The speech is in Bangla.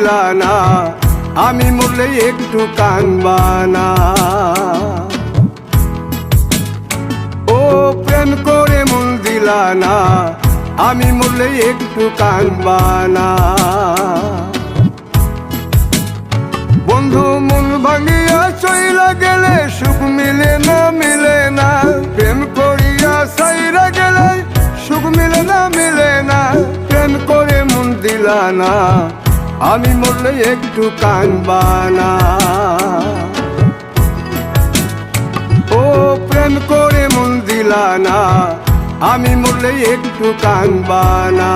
দিলা না, আমি মরলে একটু কানবা না। ও প্রেম করে মন দিলা না, আমি মরলে একটু কানবা না। বন্ধু মন ভাঙিয়া চইলা গেলে সুখ মিলে না, মিলে না। প্রেম করিয়া সাইরা গেলে সুখ মিলে না, মিলে না। প্রেম করে মন দিলা না, আমি মরলে একটু কানবা না। ও প্রেম করে মন দিলা না, আমি মরলে একটু কানবা না।